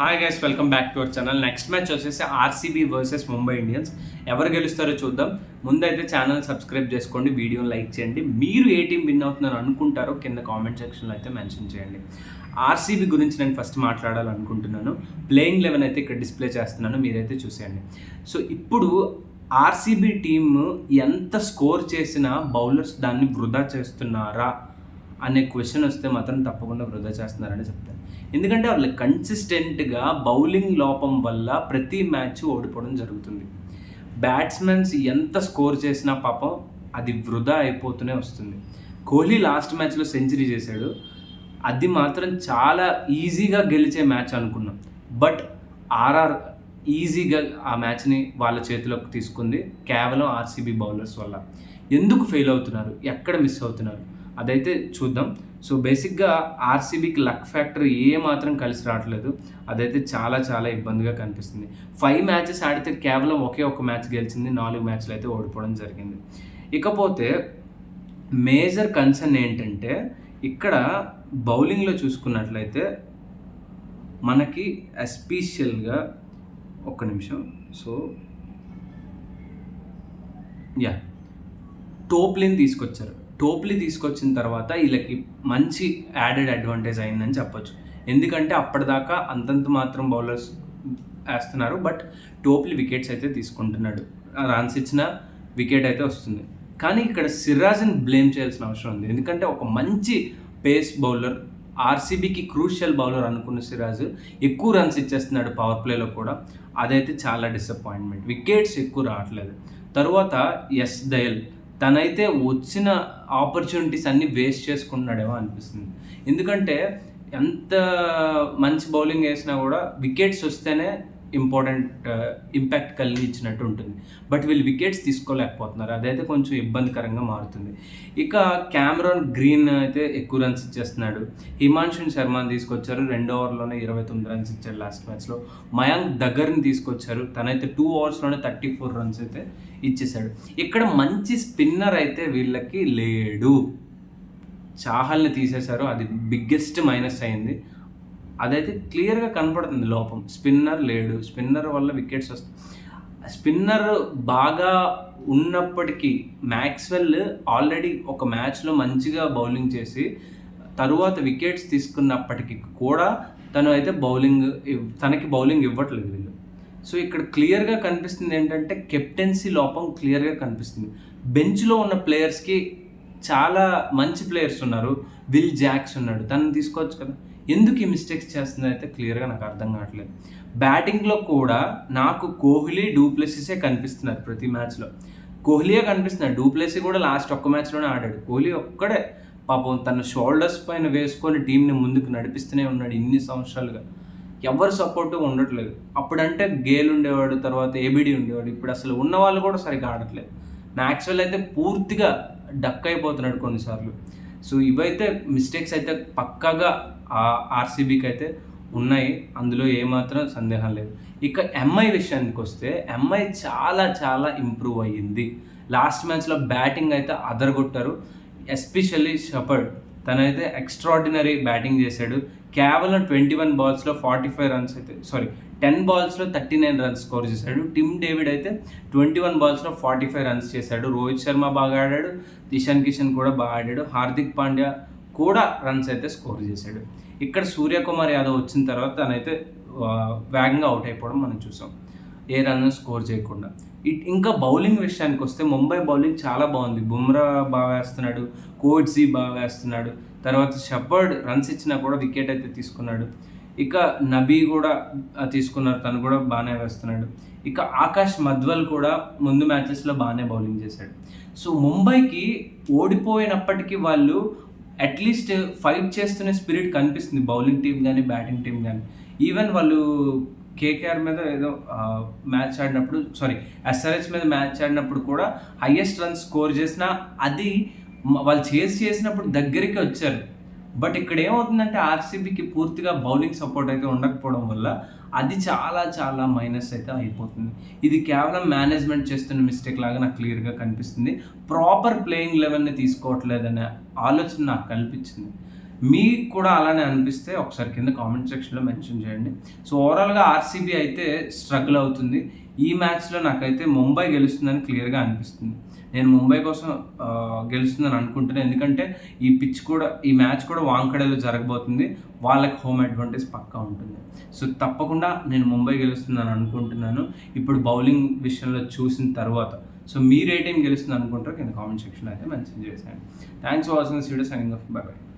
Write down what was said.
Hi guys, welcome back to our channel. Next match వచ్చేసి RCB versus Mumbai Indians. ఎవరు గెలుస్తారో చూద్దాం. ముందైతే ఛానల్ సబ్స్క్రైబ్ చేసుకోండి, వీడియోని లైక్ చేయండి. మీరు ఏ టీం విన్ అవుతుందని అనుకుంటారో కింద కామెంట్ సెక్షన్లో అయితే మెన్షన్ చేయండి. ఆర్సీబీ గురించి నేను ఫస్ట్ మాట్లాడాలనుకుంటున్నాను. ప్లేయింగ్ 11 అయితే ఇక్కడ డిస్ప్లే చేస్తున్నాను, మీరైతే చూసేయండి. సో ఇప్పుడు ఆర్సీబీ టీమ్ ఎంత స్కోర్ చేసినా బౌలర్స్ దాన్ని వృధా చేస్తున్నారా అనే క్వశ్చన్ వస్తే మాత్రం తప్పకుండా వృధా చేస్తున్నారని చెప్తాను. ఎందుకంటే వాళ్ళు కన్సిస్టెంట్గా బౌలింగ్ లోపం వల్ల ప్రతి మ్యాచ్ ఓడిపోవడం జరుగుతుంది. బ్యాట్స్మెన్స్ ఎంత స్కోర్ చేసినా పాపం అది వృధా అయిపోతూనే వస్తుంది. కోహ్లీ లాస్ట్ మ్యాచ్లో సెంచరీ చేశాడు, అది మాత్రం చాలా ఈజీగా గెలిచే మ్యాచ్ అనుకున్నాం. బట్ ఆర్ఆర్ ఈజీగా ఆ మ్యాచ్ని వాళ్ళ చేతిలోకి తీసుకుంది కేవలం ఆర్సీబీ బౌలర్స్ వల్ల. ఎందుకు ఫెయిల్ అవుతున్నారు, ఎక్కడ మిస్ అవుతున్నారు అదైతే చూద్దాం. సో బేసిక్గా ఆర్సీబీకి లక్ ఫ్యాక్టర్ ఏ మాత్రం కలిసి రావట్లేదు. అదైతే చాలా చాలా ఇబ్బందిగా కనిపిస్తుంది. 5 మ్యాచెస్ ఆడితే కేవలం ఒకే ఒక మ్యాచ్ గెలిచింది, 4 మ్యాచ్లు అయితే ఓడిపోవడం జరిగింది. ఇకపోతే మేజర్ కన్సర్న్ ఏంటంటే ఇక్కడ బౌలింగ్లో చూసుకున్నట్లయితే మనకి ఎస్పెషల్గా ఒక్క నిమిషం. సో టోప్లీని తీసుకొచ్చారు. టోప్లీ తీసుకొచ్చిన తర్వాత వీళ్ళకి మంచి యాడెడ్ అడ్వాంటేజ్ అయిందని చెప్పొచ్చు. ఎందుకంటే అప్పటిదాకా అంతంత మాత్రం బౌలర్స్ వేస్తున్నారు, బట్ టోప్లీ వికెట్స్ అయితే తీసుకుంటున్నాడు. రన్స్ ఇచ్చిన వికెట్ అయితే వస్తుంది. కానీ ఇక్కడ సిరాజ్ని బ్లేమ్ చేయాల్సిన అవసరం ఉంది. ఎందుకంటే ఒక మంచి పేస్ బౌలర్, ఆర్సీబీకి క్రూషియల్ బౌలర్ అనుకున్న సిరాజ్ ఎక్కువ రన్స్ ఇచ్చేస్తున్నాడు పవర్ ప్లేలో కూడా. అదైతే చాలా డిసప్పాయింట్మెంట్. వికెట్స్ ఎక్కువ రావట్లేదు. తర్వాత ఎస్ దయల్ తనైతే వచ్చిన ఆపర్చునిటీస్ అన్నీ వేస్ట్ చేసుకుంటున్నాడేమో అనిపిస్తుంది. ఎందుకంటే ఎంత మంచి బౌలింగ్ వేసినా కూడా వికెట్స్ వస్తేనే ఇంపాక్ట్ కలిగించినట్టు ఉంటుంది. బట్ వీళ్ళు వికెట్స్ తీసుకోలేకపోతున్నారు, అదైతే కొంచెం ఇబ్బందికరంగా మారుతుంది. ఇక కెమెరాన్ గ్రీన్ అయితే ఎక్కువ రన్స్ ఇచ్చేస్తున్నాడు. హిమాన్షు శర్మని తీసుకొచ్చారు, 2 ఓవర్లోనే 29 రన్స్ ఇచ్చారు లాస్ట్ మ్యాచ్లో. మయాంక్ దగ్గరని తీసుకొచ్చారు, తనైతే 2 ఓవర్స్లోనే 34 రన్స్ అయితే ఇచ్చేసాడు. ఇక్కడ మంచి స్పిన్నర్ అయితే వీళ్ళకి లేడు. చాహల్ని తీసేశారు, అది బిగ్గెస్ట్ మైనస్ అయింది. అదైతే క్లియర్గా కనపడుతుంది లోపం. స్పిన్నర్ లేడు, స్పిన్నర్ వల్ల వికెట్స్ వస్తాయి. స్పిన్నర్ బాగా ఉన్నప్పటికీ మ్యాక్స్వెల్ ఆల్రెడీ ఒక మ్యాచ్లో మంచిగా బౌలింగ్ చేసి తరువాత వికెట్స్ తీసుకున్నప్పటికీ కూడా తను అయితే తనకి బౌలింగ్ ఇవ్వట్లేదు వీళ్ళు. సో ఇక్కడ క్లియర్గా కనిపిస్తుంది ఏంటంటే కెప్టెన్సీ లోపం క్లియర్గా కనిపిస్తుంది. బెంచ్లో ఉన్న ప్లేయర్స్కి చాలా మంచి ప్లేయర్స్ ఉన్నారు. విల్ జాక్స్ ఉన్నాడు, తనని తీసుకోవచ్చు కదా. ఎందుకు ఈ మిస్టేక్స్ చేస్తుందో అయితే క్లియర్గా నాకు అర్థం కావట్లేదు. బ్యాటింగ్లో కూడా నాకు కోహ్లీ, డూప్లెసిసే కనిపిస్తున్నారు ప్రతి మ్యాచ్లో. కోహ్లీయే కనిపిస్తున్నాడు, డూప్లెసీ కూడా లాస్ట్ ఒక్క మ్యాచ్లోనే ఆడాడు. కోహ్లీ ఒక్కడే పాపం తన షోల్డర్స్ పైన వేసుకొని టీంని ముందుకు నడిపిస్తూనే ఉన్నాడు ఇన్ని సంవత్సరాలుగా. ఎవరు సపోర్టు ఉండట్లేదు. అప్పుడంటే గేల్ ఉండేవాడు, తర్వాత ఏబిడి ఉండేవాడు. ఇప్పుడు అసలు ఉన్న వాళ్ళు కూడా సరిగ్గా ఆడట్లేదు. మ్యాక్స్వెల్ అయితే పూర్తిగా డక్ అయిపోతున్నాడు కొన్నిసార్లు. సో ఇవైతే మిస్టేక్స్ అయితే పక్కాగా ఆర్సీబీకి అయితే ఉన్నాయి, అందులో ఏమాత్రం సందేహం లేదు. ఇక ఎంఐ విషయానికి వస్తే ఎంఐ చాలా చాలా ఇంప్రూవ్ అయ్యింది. లాస్ట్ మ్యాచ్లో బ్యాటింగ్ అయితే అదరగొట్టారు. ఎస్పెషల్లీ షెపర్డ్ తనైతే ఎక్స్ట్రాడినరీ బ్యాటింగ్ చేశాడు. కేవలం 21 బాల్స్లో 45 రన్స్ అయితే 10 బాల్స్లో 39 రన్స్ స్కోర్ చేశాడు. టిమ్ డేవిడ్ అయితే 21 బాల్స్లో 45 రన్స్ చేశాడు. రోహిత్ శర్మ బాగా ఆడాడు, ఇషాన్ కిషన్ కూడా బాగా ఆడాడు. హార్దిక్ పాండ్యా కూడా రన్స్ అయితే స్కోర్ చేశాడు. ఇక్కడ సూర్యకుమార్ యాదవ్ వచ్చిన తర్వాత తనైతే వేగంగా అవుట్ అయిపోవడం మనం చూసాం, ఏ రన్ స్కోర్ చేయకుండా. ఇంకా బౌలింగ్ విషయానికి వస్తే ముంబై బౌలింగ్ చాలా బాగుంది. బుమ్రా బాగా వేస్తున్నాడు, కోహ్లీ బాగా వేస్తున్నాడు. తర్వాత షెపర్డ్ రన్స్ ఇచ్చినా కూడా వికెట్ అయితే తీసుకున్నాడు. ఇక నబీ కూడా తీసుకున్నారు, తను కూడా బాగానే వేస్తున్నాడు. ఇక ఆకాష్ మధ్వల్ కూడా ముందు మ్యాచెస్లో బాగానే బౌలింగ్ చేశాడు. సో ముంబైకి ఓడిపోయినప్పటికీ వాళ్ళు అట్లీస్ట్ ఫైట్ చేస్తున్న స్పిరిట్ కనిపిస్తుంది, బౌలింగ్ టీం కానీ బ్యాటింగ్ టీం కానీ. ఈవెన్ వాళ్ళు కేకేఆర్ మీద ఏదో మ్యాచ్ ఆడినప్పుడు ఎస్ఆర్హెచ్ మీద మ్యాచ్ ఆడినప్పుడు కూడా హైయెస్ట్ రన్స్ స్కోర్ చేసినా అది వాళ్ళు చేసినప్పుడు దగ్గరికి వచ్చారు. బట్ ఇక్కడ ఏమవుతుందంటే ఆర్సీబీకి పూర్తిగా బౌలింగ్ సపోర్ట్ అయితే ఉండకపోవడం వల్ల అది చాలా చాలా మైనస్ అయితే అయిపోతుంది. ఇది కేవలం మేనేజ్మెంట్ చేస్తున్న మిస్టేక్ లాగా నాకు క్లియర్గా కనిపిస్తుంది. ప్రాపర్ ప్లేయింగ్ 11ని తీసుకోవట్లేదనే ఆలోచన నాకు కనిపించింది. మీకు కూడా అలానే అనిపిస్తే ఒకసారి కింద కామెంట్ సెక్షన్లో మెన్షన్ చేయండి. సో ఓవరాల్గా ఆర్సీబీ అయితే స్ట్రగుల్ అవుతుంది. ఈ మ్యాచ్లో నాకైతే ముంబై గెలుస్తుందని క్లియర్గా అనిపిస్తుంది. నేను ముంబై కోసం గెలుస్తుందని అనుకుంటున్నాను. ఎందుకంటే ఈ మ్యాచ్ కూడా వాంకడేలో జరగబోతుంది. వాళ్ళకి హోమ్ అడ్వాంటేజ్ పక్కా ఉంటుంది. సో తప్పకుండా నేను ముంబై గెలుస్తుందని అనుకుంటున్నాను ఇప్పుడు బౌలింగ్ విషయంలో చూసిన తర్వాత. సో మీరు ఏ టీం గెలుస్తుంది అనుకుంటారో కింద కామెంట్ సెక్షన్లో అయితే మెన్షన్ చేశాను. Thanks for watching this video. Signing off. By by.